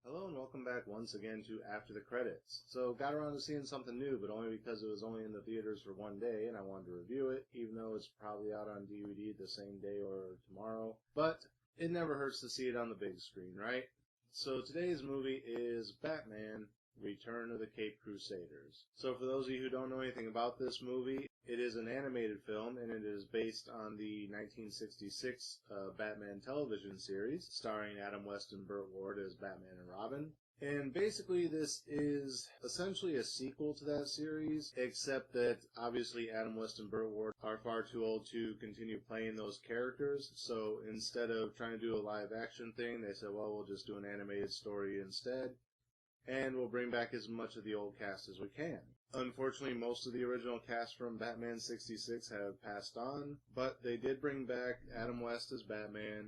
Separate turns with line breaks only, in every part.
Hello and welcome back once again to After the Credits. So got around to seeing something new, but only because it was only in the theaters for one day and I wanted to review it, even though it's probably out on DVD the same day or tomorrow. But it never hurts to see it on the big screen, right? So today's movie is Batman: Return of the Caped Crusaders. So for those of you who don't know anything about this movie, it is an animated film and it is based on the 1966 Batman television series starring Adam West and Burt Ward as Batman and Robin. And basically this is essentially a sequel to that series, except that obviously Adam West and Burt Ward are far too old to continue playing those characters. So instead of trying to do a live action thing, they said, well, we'll just do an animated story instead. And we'll bring back as much of the old cast as we can. Unfortunately, most of the original cast from Batman 66 have passed on, but they did bring back Adam West as Batman,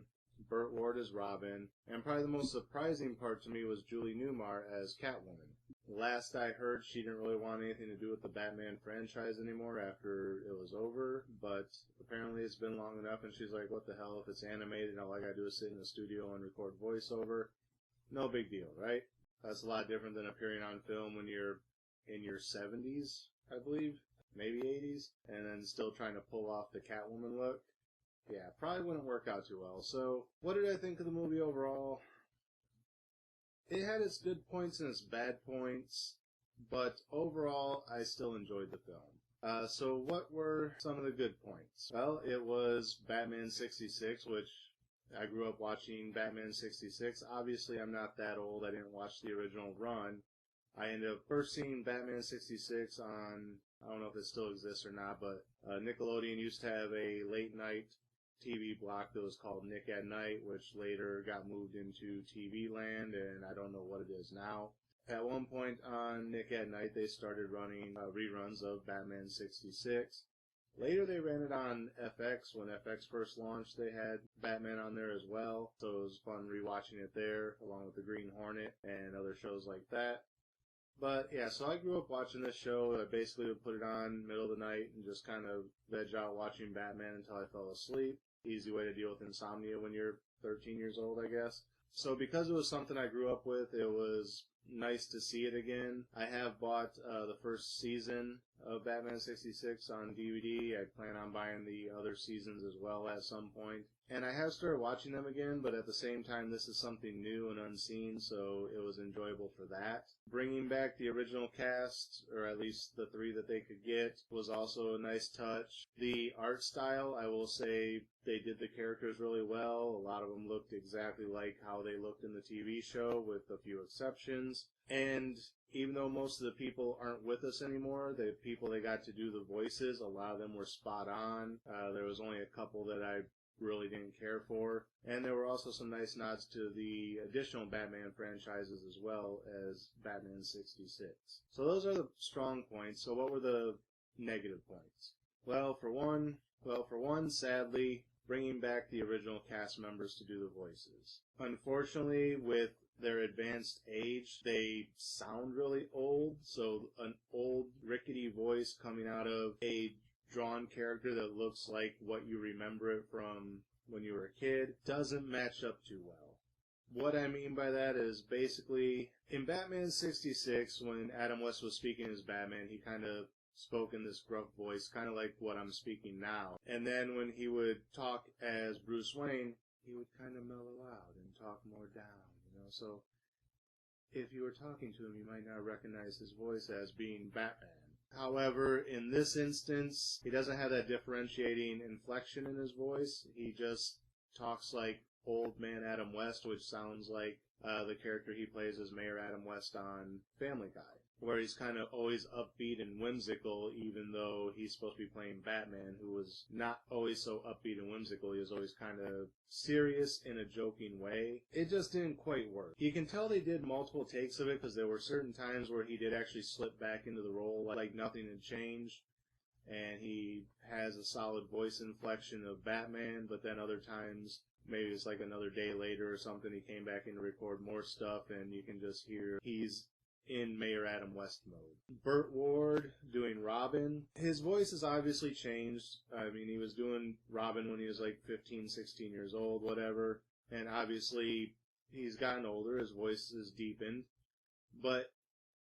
Burt Ward as Robin, and probably the most surprising part to me was Julie Newmar as Catwoman. Last I heard, she didn't really want anything to do with the Batman franchise anymore after it was over, but apparently it's been long enough, and she's like, what the hell, if it's animated, all I gotta do is sit in the studio and record voiceover. No big deal, right? That's a lot different than appearing on film when you're in your 70s, I believe, maybe 80s, and then still trying to pull off the Catwoman look. Yeah, probably wouldn't work out too well. So, what did I think of the movie overall? It had its good points and its bad points, but overall, I still enjoyed the film. So what were some of the good points? Well, it was Batman 66, which I grew up watching Batman 66. Obviously, I'm not that old. I didn't watch the original run. I ended up first seeing Batman 66 on, I don't know if it still exists or not, but Nickelodeon used to have a late night TV block that was called Nick at Night, which later got moved into TV Land, and I don't know what it is now. At one point on Nick at Night, they started running reruns of Batman 66. Later they ran it on FX. When FX first launched, they had Batman on there as well, so it was fun rewatching it there, along with the Green Hornet and other shows like that. But yeah, so I grew up watching this show. I basically would put it on middle of the night and just kind of veg out watching Batman until I fell asleep. Easy way to deal with insomnia when you're 13 years old, I guess. So because it was something I grew up with, it was nice to see it again. I have bought the first season of Batman 66 on DVD. I plan on buying the other seasons as well at some point. And I have started watching them again, but at the same time, this is something new and unseen, so it was enjoyable for that. Bringing back the original cast, or at least the three that they could get, was also a nice touch. The art style, I will say, they did the characters really well. A lot of them looked exactly like how they looked in the TV show, with a few exceptions. And even though most of the people aren't with us anymore, the people they got to do the voices, a lot of them were spot on. There was only a couple that I really didn't care for. And there were also some nice nods to the additional Batman franchises as well as Batman 66. So those are the strong points. So what were the negative points? Well, for one, sadly, bringing back the original cast members to do the voices. Unfortunately, with their advanced age, they sound really old. So an old, rickety voice coming out of a drawn character that looks like what you remember it from when you were a kid doesn't match up too well. What I mean by that is basically in Batman 66, when Adam West was speaking as Batman, he kind of spoke in this gruff voice, kind of like what I'm speaking now. And then when he would talk as Bruce Wayne, he would kind of mellow out and talk more down, you know. So if you were talking to him, you might not recognize his voice as being Batman. However, in this instance, he doesn't have that differentiating inflection in his voice. He just talks like old man Adam West, which sounds like the character he plays as Mayor Adam West on Family Guy, where he's kind of always upbeat and whimsical, even though he's supposed to be playing Batman, who was not always so upbeat and whimsical. He was always kind of serious in a joking way. It just didn't quite work. You can tell they did multiple takes of it, because there were certain times where he did actually slip back into the role like nothing had changed, and he has a solid voice inflection of Batman, but then other times, maybe it's like another day later or something, he came back in to record more stuff, and you can just hear he's in Mayor Adam West mode. Burt Ward doing Robin. His voice has obviously changed. I mean, he was doing Robin when he was like 15, 16 years old, whatever. And obviously he's gotten older, his voice has deepened, but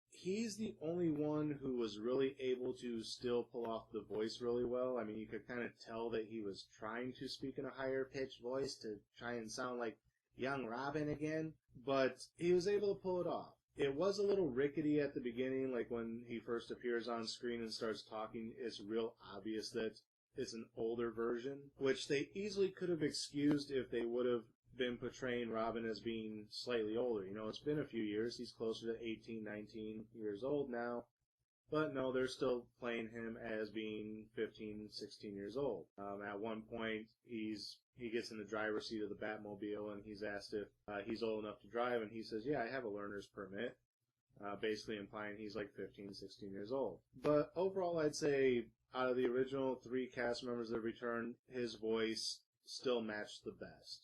he's the only one who was really able to still pull off the voice really well. I mean, you could kind of tell that he was trying to speak in a higher pitched voice to try and sound like young Robin again, but he was able to pull it off. It was a little rickety at the beginning, like when he first appears on screen and starts talking, it's real obvious that it's an older version, which they easily could have excused if they would have been portraying Robin as being slightly older. You know, it's been a few years. He's closer to 18, 19 years old now. But no, they're still playing him as being 15, 16 years old. At one point, he gets in the driver's seat of the Batmobile, and he's asked if he's old enough to drive, and he says, yeah, I have a learner's permit, basically implying he's like 15, 16 years old. But overall, I'd say out of the original 3 cast members that returned, his voice still matched the best.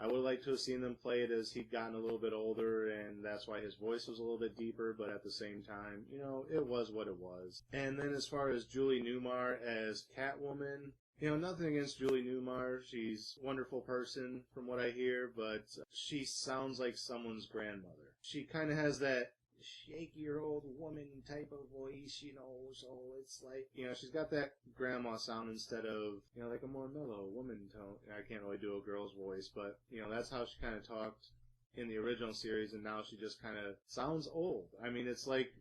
I would like to have seen them play it as he'd gotten a little bit older, and that's why his voice was a little bit deeper, but at the same time, you know, it was what it was. And then as far as Julie Newmar as Catwoman, you know, nothing against Julie Newmar. She's a wonderful person from what I hear, but she sounds like someone's grandmother. She kind of has that shakier old woman type of voice, you know, so it's like, you know, she's got that grandma sound instead of, you know, like a more mellow woman tone. I can't really do a girl's voice, but, you know, that's how she kind of talked in the original series, and now she just kind of sounds old. I mean, it's like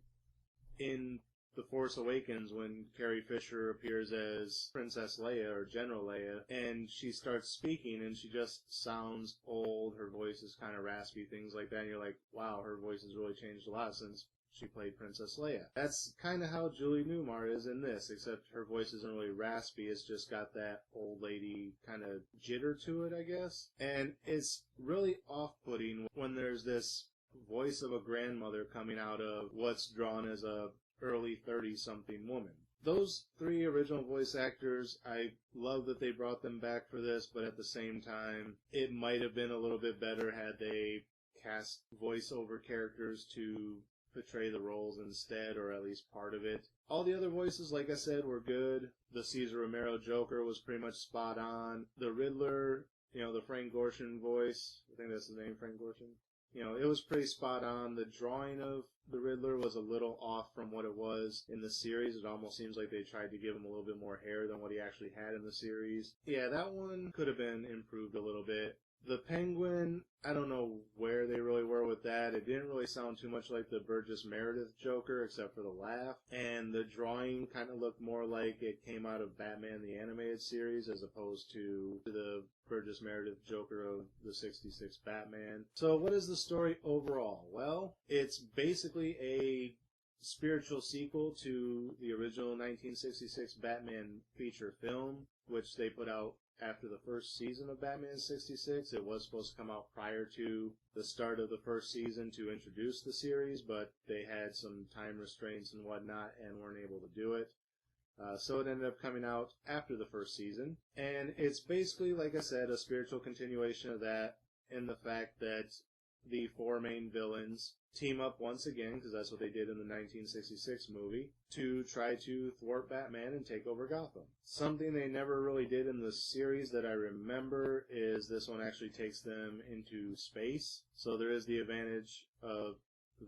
in The Force Awakens when Carrie Fisher appears as Princess Leia or General Leia, and she starts speaking and she just sounds old, her voice is kind of raspy, things like that, and you're like, wow, her voice has really changed a lot since she played Princess Leia. That's kind of how Julie Newmar is in this, except her voice isn't really raspy, it's just got that old lady kind of jitter to it, I guess. And it's really off-putting when there's this voice of a grandmother coming out of what's drawn as a early 30-something woman. Those 3 original voice actors, I love that they brought them back for this, but at the same time, it might have been a little bit better had they cast voiceover characters to portray the roles instead, or at least part of it. All the other voices, like I said, were good. The Cesar Romero Joker was pretty much spot on. The Riddler, you know, the Frank Gorshin voice, I think that's his name, Frank Gorshin. You know, it was pretty spot on. The drawing of the Riddler was a little off from what it was in the series. It almost seems like they tried to give him a little bit more hair than what he actually had in the series. Yeah, that one could have been improved a little bit. The Penguin, I don't know where they really were with that. It didn't really sound too much like the Burgess Meredith Joker, except for the laugh. And the drawing kind of looked more like it came out of Batman the Animated Series, as opposed to the Burgess Meredith Joker of the 66 Batman. So what is the story overall? Well, it's basically a spiritual sequel to the original 1966 Batman feature film, which they put out after the first season of Batman 66. It was supposed to come out prior to the start of the first season to introduce the series, but they had some time restraints and whatnot and weren't able to do it. So it ended up coming out after the first season. And it's basically, like I said, a spiritual continuation of that, in the fact that the 4 main villains team up once again, because that's what they did in the 1966 movie, to try to thwart Batman and take over Gotham. Something they never really did in the series that I remember is this one actually takes them into space. So there is the advantage of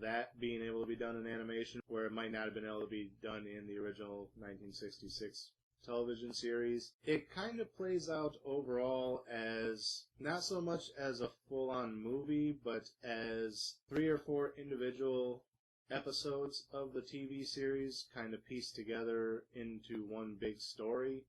that being able to be done in animation, where it might not have been able to be done in the original 1966 television series. It kind of plays out overall as not so much as a full-on movie, but as 3 or 4 individual episodes of the TV series kind of pieced together into one big story.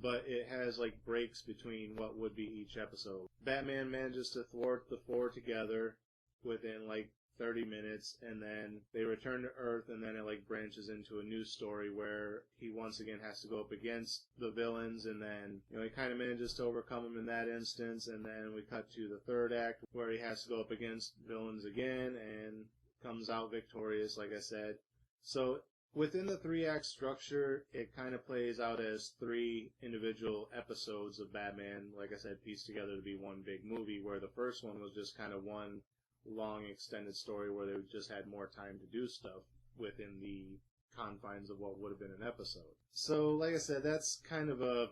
But it has like breaks between what would be each episode. Batman manages to thwart the 4 together within like 30 minutes, and then they return to Earth, and then it like branches into a new story where he once again has to go up against the villains, and then, you know, he kind of manages to overcome them in that instance, and then we cut to the 3rd act where he has to go up against villains again and comes out victorious, like I said. So within the 3-act structure, it kind of plays out as 3 individual episodes of Batman, like I said, pieced together to be one big movie, where the first one was just kind of one long extended story where they just had more time to do stuff within the confines of what would have been an episode. So, like I said, that's kind of a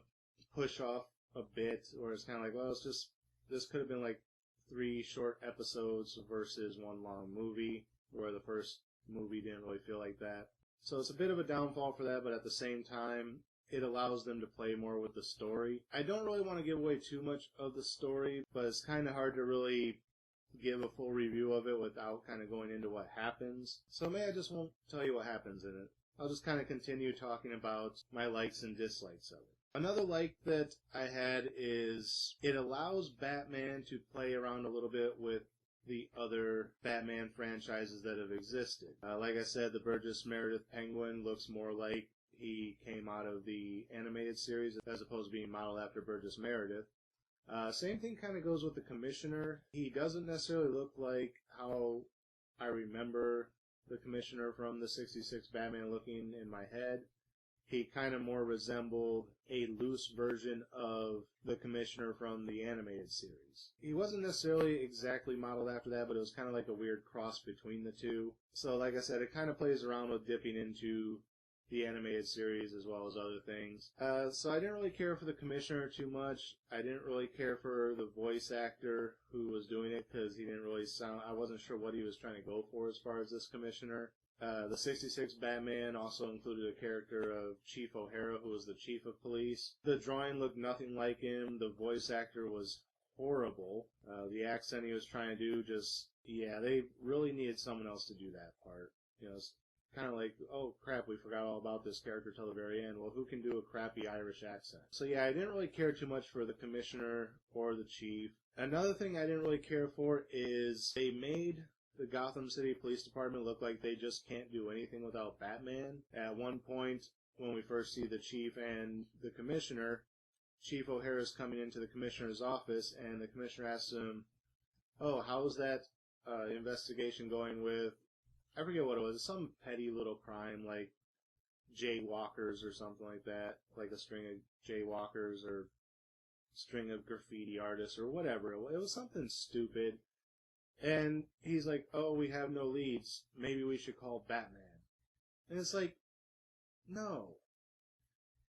push off a bit, or it's kind of like, well, it's just, this could have been like 3 short episodes versus 1 long movie, where the first movie didn't really feel like that. So it's a bit of a downfall for that, but at the same time, it allows them to play more with the story. I don't really want to give away too much of the story, but it's kind of hard to really give a full review of it without kind of going into what happens. So maybe I just won't tell you what happens in it. I'll just kind of continue talking about my likes and dislikes of it. Another like that I had is it allows Batman to play around a little bit with the other Batman franchises that have existed. Like I said, the Burgess Meredith Penguin looks more like he came out of the animated series as opposed to being modeled after Burgess Meredith. Same thing kind of goes with the Commissioner. He doesn't necessarily look like how I remember the Commissioner from the 66 Batman looking in my head. He kind of more resembled a loose version of the Commissioner from the animated series. He wasn't necessarily exactly modeled after that, but it was kind of like a weird cross between the two. So like I said, it kind of plays around with dipping into the animated series as well as other things. So I didn't really care for the Commissioner too much. I didn't really care for the voice actor who was doing it because he didn't really sound... I wasn't sure what he was trying to go for as far as this Commissioner. The 66 Batman also included a character of Chief O'Hara, who was the chief of police. The drawing looked nothing like him. The voice actor was horrible. The accent he was trying to do just... Yeah, they really needed someone else to do that part. You know, it's kind of like, oh crap, we forgot all about this character till the very end. Well, who can do a crappy Irish accent? So yeah, I didn't really care too much for the Commissioner or the Chief. Another thing I didn't really care for is they made the Gotham City Police Department look like they just can't do anything without Batman. At one point, when we first see the Chief and the Commissioner, Chief O'Hara's coming into the Commissioner's office, and the Commissioner asks him, oh, how's that investigation going with, I forget what it was, some petty little crime like jaywalkers or something like that, like a string of jaywalkers or string of graffiti artists or whatever. It was something stupid. And he's like, oh, we have no leads. Maybe we should call Batman. And it's like, no.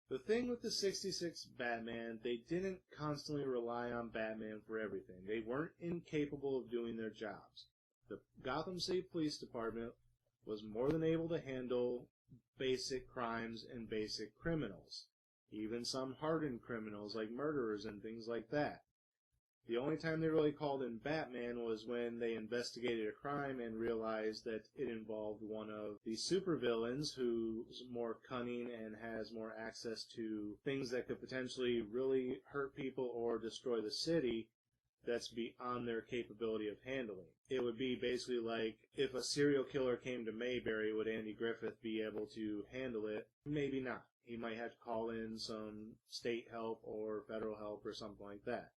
The thing with the 66 Batman, they didn't constantly rely on Batman for everything. They weren't incapable of doing their jobs. The Gotham City Police Department was more than able to handle basic crimes and basic criminals. Even some hardened criminals like murderers and things like that. The only time they really called in Batman was when they investigated a crime and realized that it involved one of the supervillains who's more cunning and has more access to things that could potentially really hurt people or destroy the city that's beyond their capability of handling. It would be basically like if a serial killer came to Mayberry, would Andy Griffith be able to handle it? Maybe not. He might have to call in some state help or federal help or something like that.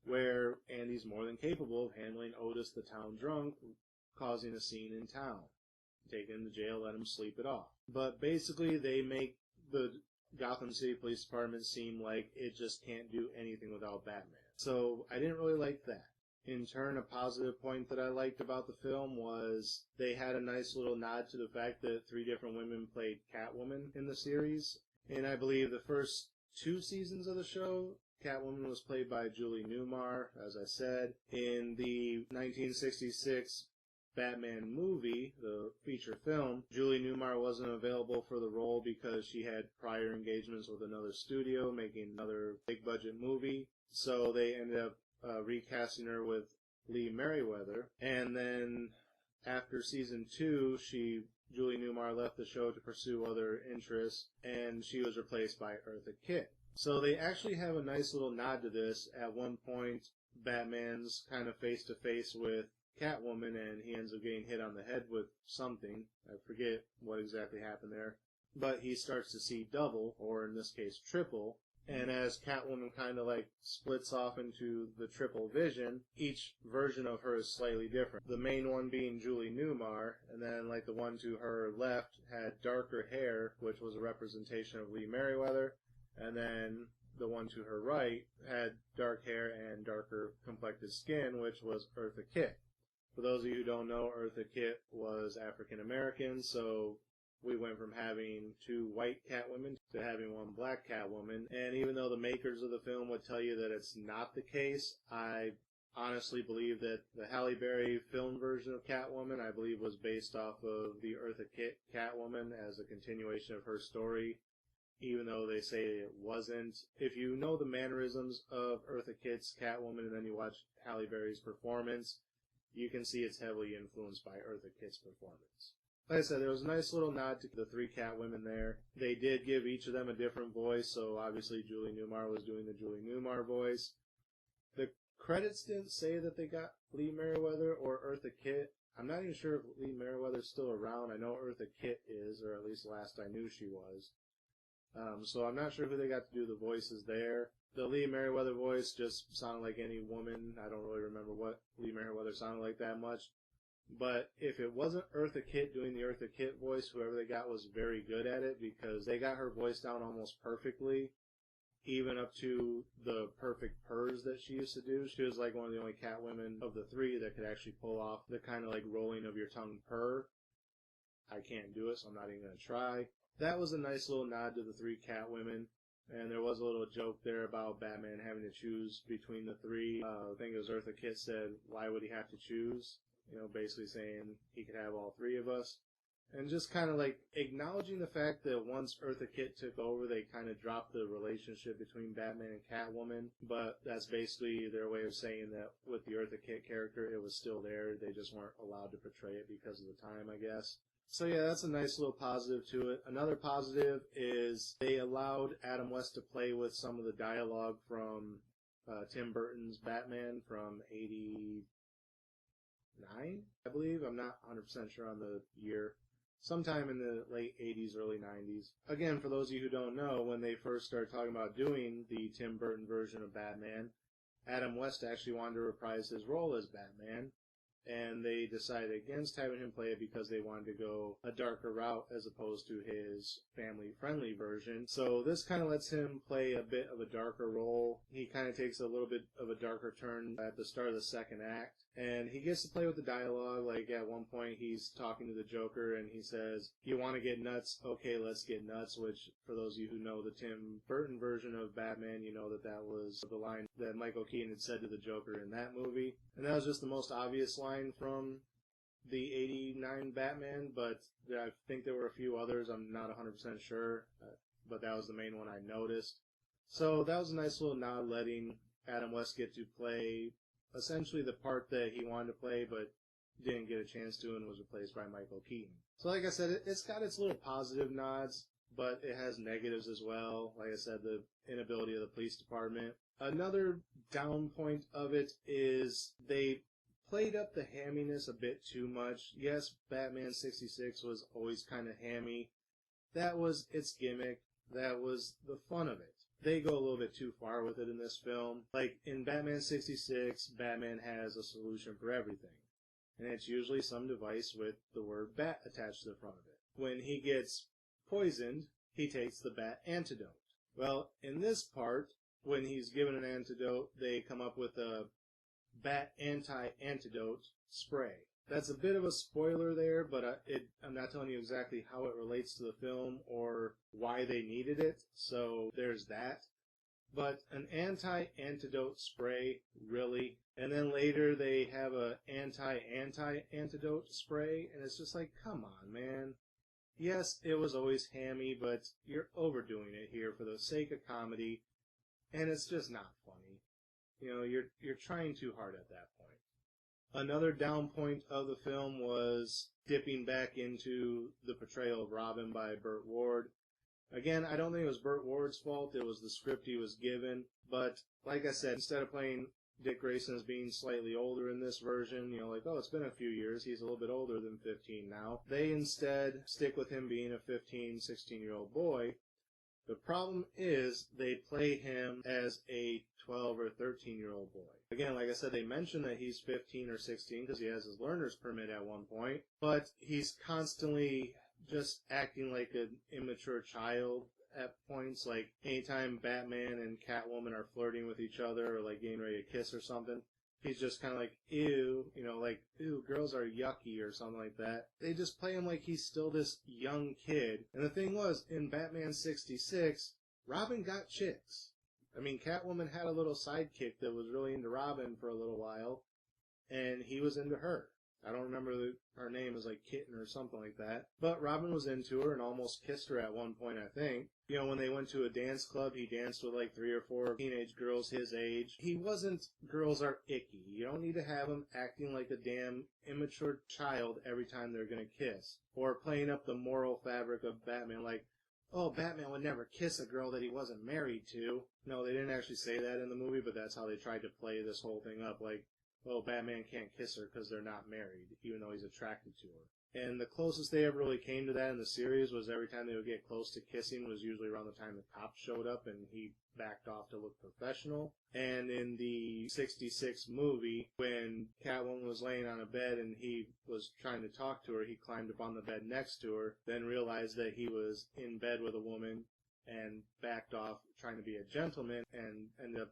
Where Andy's more than capable of handling Otis the town drunk, causing a scene in town. Take him to jail, let him sleep it off. But basically they make the Gotham City Police Department seem like it just can't do anything without Batman. So I didn't really like that. In turn, a positive point that I liked about the film was they had a nice little nod to the fact that 3 different women played Catwoman in the series. And I believe the first 2 seasons of the show, Catwoman was played by Julie Newmar, as I said. In the 1966 Batman movie, the feature film, Julie Newmar wasn't available for the role because she had prior engagements with another studio making another big-budget movie. So they ended up recasting her with Lee Merriweather. And then after season 2, Julie Newmar left the show to pursue other interests, and she was replaced by Eartha Kitt. So they actually have a nice little nod to this. At one point, Batman's kind of face-to-face with Catwoman, and he ends up getting hit on the head with something. I forget what exactly happened there. But he starts to see double, or in this case, triple. And as Catwoman kind of like splits off into the triple vision, each version of her is slightly different. The main one being Julie Newmar, and then like the one to her left had darker hair, which was a representation of Lee Merriweather. And then the one to her right had dark hair and darker complected skin, which was Eartha Kitt. For those of you who don't know, Eartha Kitt was African American, so we went from having 2 white Catwomen to having 1 black Catwoman. And even though the makers of the film would tell you that it's not the case, I honestly believe that the Halle Berry film version of Catwoman, I believe, was based off of the Eartha Kitt Catwoman as a continuation of her story, even though they say it wasn't. If you know the mannerisms of Eartha Kitt's Catwoman and then you watch Halle Berry's performance, you can see it's heavily influenced by Eartha Kitt's performance. Like I said, there was a nice little nod to the three Catwomen there. They did give each of them a different voice, so obviously Julie Newmar was doing the Julie Newmar voice. The credits didn't say that they got Lee Meriwether or Eartha Kitt. I'm not even sure if Lee Meriwether's still around. I know Eartha Kitt is, or at least last I knew she was. So I'm not sure who they got to do the voices there. The Lee Meriwether voice just sounded like any woman. I don't really remember what Lee Meriwether sounded like that much. But if it wasn't Eartha Kitt doing the Eartha Kitt voice, whoever they got was very good at it, because they got her voice down almost perfectly, even up to the perfect purrs that she used to do. She was like one of the only Catwomen of the three that could actually pull off the kind of like rolling of your tongue purr. I can't do it, so I'm not even going to try. That was a nice little nod to the three Catwomen. And there was a little joke there about Batman having to choose between the three. I think it was Eartha Kitt said, why would he have to choose? You know, basically saying he could have all three of us. And just kind of like acknowledging the fact that once Eartha Kitt took over, they kind of dropped the relationship between Batman and Catwoman. But that's basically their way of saying that with the Eartha Kitt character, it was still there. They just weren't allowed to portray it because of the time, I guess. So yeah, that's a nice little positive to it. Another positive is they allowed Adam West to play with some of the dialogue from Tim Burton's Batman from '89, I believe. I'm not 100% sure on the year. Sometime in the late 80s, early 90s. Again, for those of you who don't know, when they first started talking about doing the Tim Burton version of Batman, Adam West actually wanted to reprise his role as Batman, and they decided against having him play it because they wanted to go a darker route as opposed to his family-friendly version. So this kind of lets him play a bit of a darker role. He kind of takes a little bit of a darker turn at the start of the second act. And he gets to play with the dialogue. Like at one point he's talking to the Joker and he says, "You want to get nuts? Okay, let's get nuts," which for those of you who know the Tim Burton version of Batman, you know that that was the line that Michael Keaton had said to the Joker in that movie. And that was just the most obvious line from the '89 Batman, but I think there were a few others. I'm not 100% sure, but that was the main one I noticed. So that was a nice little nod, letting Adam West get to play essentially the part that he wanted to play but didn't get a chance to and was replaced by Michael Keaton. So like I said, it's got its little positive nods, but it has negatives as well. Like I said, the inability of the police department. Another down point of it is they played up the hamminess a bit too much. Yes, Batman 66 was always kind of hammy. That was its gimmick. That was the fun of it. They go a little bit too far with it in this film. Like in Batman 66, Batman has a solution for everything. And it's usually some device with the word bat attached to the front of it. When he gets poisoned, he takes the bat antidote. Well, in this part, when he's given an antidote, they come up with a bat anti-antidote spray. That's a bit of a spoiler there, but I'm not telling you exactly how it relates to the film or why they needed it, so there's that. But an anti-antidote spray, really? And then later they have a anti-anti-antidote spray, and it's just like, come on, man. Yes, it was always hammy, but you're overdoing it here for the sake of comedy, and it's just not funny. You know, you're trying too hard at that point. Another down point of the film was dipping back into the portrayal of Robin by Burt Ward. Again, I don't think it was Burt Ward's fault. It was the script he was given. But like I said, instead of playing Dick Grayson as being slightly older in this version, you know, like, oh, it's been a few years, he's a little bit older than 15 now. They instead stick with him being a 15, 16-year-old boy. The problem is they play him as a 12 or 13-year-old boy. Again, like I said, they mention that he's 15 or 16 because he has his learner's permit at one point, but he's constantly just acting like an immature child at points. Like anytime Batman and Catwoman are flirting with each other or like getting ready to kiss or something, he's just kind of like, ew, you know, like, ew, girls are yucky or something like that. They just play him like he's still this young kid. And the thing was, in Batman 66, Robin got chicks. I mean, Catwoman had a little sidekick that was really into Robin for a little while, and he was into her. I don't remember her name is like Kitten or something like that. But Robin was into her and almost kissed her at one point, I think. You know, when they went to a dance club, he danced with like 3 or 4 teenage girls his age. He wasn't girls are icky. You don't need to have him acting like a damn immature child every time they're going to kiss. Or playing up the moral fabric of Batman like, oh, Batman would never kiss a girl that he wasn't married to. No, they didn't actually say that in the movie, but that's how they tried to play this whole thing up. Like, oh, Batman can't kiss her because they're not married, even though he's attracted to her. And the closest they ever really came to that in the series was every time they would get close to kissing was usually around the time the cops showed up and he backed off to look professional. And in the 66 movie, when Catwoman was laying on a bed and he was trying to talk to her, he climbed up on the bed next to her, then realized that he was in bed with a woman and backed off trying to be a gentleman and ended up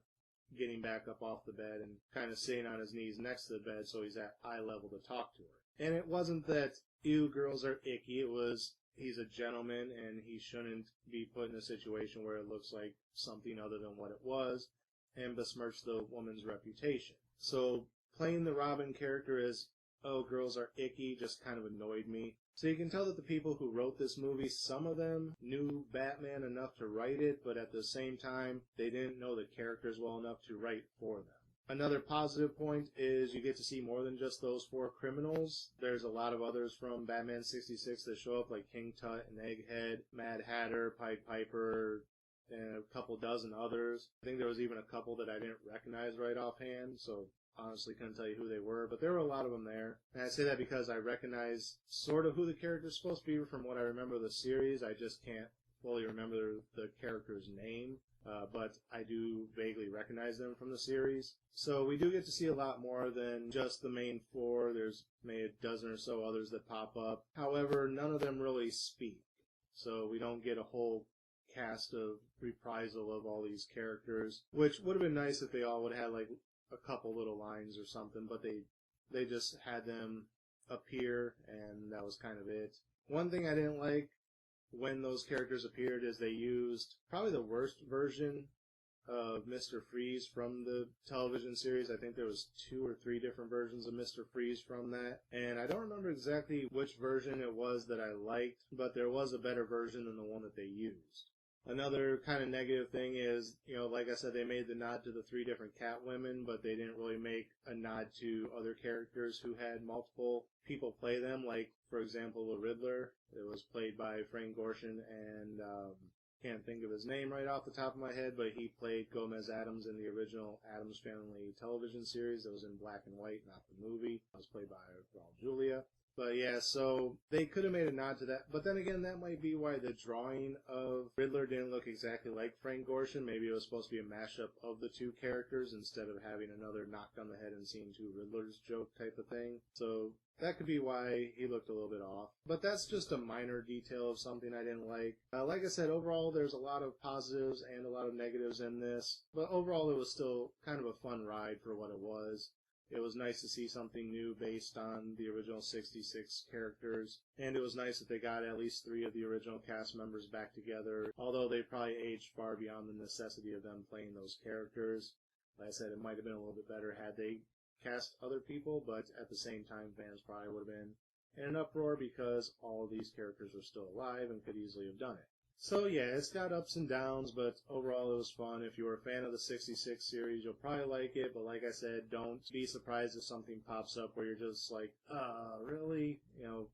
getting back up off the bed and kind of sitting on his knees next to the bed so he's at eye level to talk to her. And it wasn't that, ew, girls are icky. It was, he's a gentleman and he shouldn't be put in a situation where it looks like something other than what it was and besmirch the woman's reputation. So playing the Robin character as, oh, girls are icky, just kind of annoyed me. So you can tell that the people who wrote this movie, some of them knew Batman enough to write it, but at the same time, they didn't know the characters well enough to write for them. Another positive point is you get to see more than just those 4 criminals. There's a lot of others from Batman 66 that show up, like King Tut and Egghead, Mad Hatter, Pied Piper, and a couple dozen others. I think there was even a couple that I didn't recognize right offhand, so honestly couldn't tell you who they were, but there were a lot of them there. And I say that because I recognize sort of who the character's supposed to be from what I remember of the series. I just can't fully remember the character's name, but I do vaguely recognize them from the series. So we do get to see a lot more than just the main 4. There's maybe a dozen or so others that pop up. However, none of them really speak. So we don't get a whole cast of reprisal of all these characters, which would have been nice if they all would have had like a couple little lines or something, but they just had them appear, and that was kind of it. One thing I didn't like when those characters appeared is they used probably the worst version of Mr. Freeze from the television series. I think there was 2 or 3 different versions of Mr. Freeze from that, and I don't remember exactly which version it was that I liked, but there was a better version than the one that they used. Another kind of negative thing is, you know, like I said, they made the nod to the 3 different Catwomen, but they didn't really make a nod to other characters who had multiple people play them. Like, for example, the Riddler. It was played by Frank Gorshin, and can't think of his name right off the top of my head, but he played Gomez Addams in the original Addams Family television series that was in black and white, not the movie. It was played by Raul Julia. But yeah, so they could have made a nod to that. But then again, that might be why the drawing of Riddler didn't look exactly like Frank Gorshin. Maybe it was supposed to be a mashup of the 2 characters instead of having another knocked on the head and seeing 2 Riddlers joke type of thing. So that could be why he looked a little bit off. But that's just a minor detail of something I didn't like. Like I said, overall there's a lot of positives and a lot of negatives in this. But overall it was still kind of a fun ride for what it was. It was nice to see something new based on the original 66 characters, and it was nice that they got at least 3 of the original cast members back together, although they probably aged far beyond the necessity of them playing those characters. Like I said, it might have been a little bit better had they cast other people, but at the same time, fans probably would have been in an uproar because all of these characters are still alive and could easily have done it. So yeah, it's got ups and downs, but overall it was fun. If you were a fan of the 66 series, you'll probably like it, but like I said, don't be surprised if something pops up where you're just like, really? You know,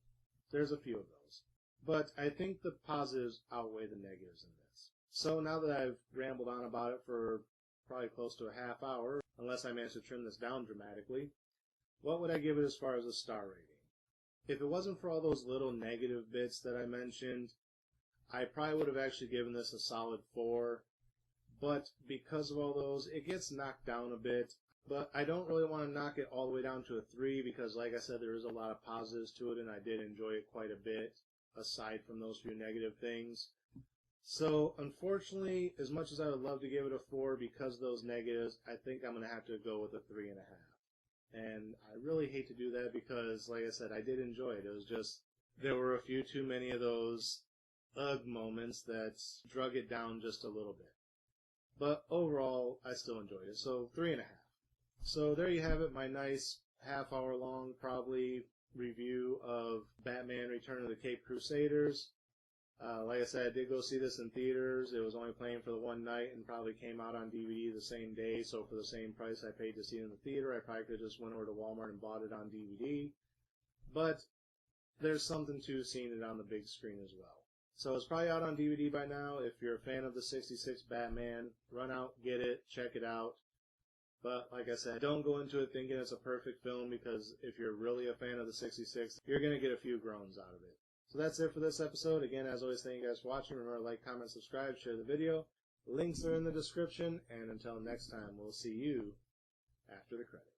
there's a few of those. But I think the positives outweigh the negatives in this. So now that I've rambled on about it for probably close to a half hour, unless I manage to trim this down dramatically, what would I give it as far as a star rating? If it wasn't for all those little negative bits that I mentioned, I probably would have actually given this a solid 4, but because of all those, it gets knocked down a bit. But I don't really want to knock it all the way down to a 3 because, like I said, there is a lot of positives to it, and I did enjoy it quite a bit, aside from those few negative things. So, unfortunately, as much as I would love to give it a 4 because of those negatives, I think I'm going to have to go with a 3.5. And I really hate to do that because, like I said, I did enjoy it. It was just, there were a few too many of those ugh moments that drug it down just a little bit. But overall, I still enjoyed it. So 3.5. So there you have it, my nice half-hour long, probably, review of Batman Return of the Caped Crusaders. Like I said, I did go see this in theaters. It was only playing for the one night and probably came out on DVD the same day. So for the same price I paid to see it in the theater, I probably could have just went over to Walmart and bought it on DVD. But there's something to seeing it on the big screen as well. So it's probably out on DVD by now. If you're a fan of the 66 Batman, run out, get it, check it out. But like I said, don't go into it thinking it's a perfect film, because if you're really a fan of the 66, you're going to get a few groans out of it. So that's it for this episode. Again, as always, thank you guys for watching. Remember to like, comment, subscribe, share the video. Links are in the description. And until next time, we'll see you after the credits.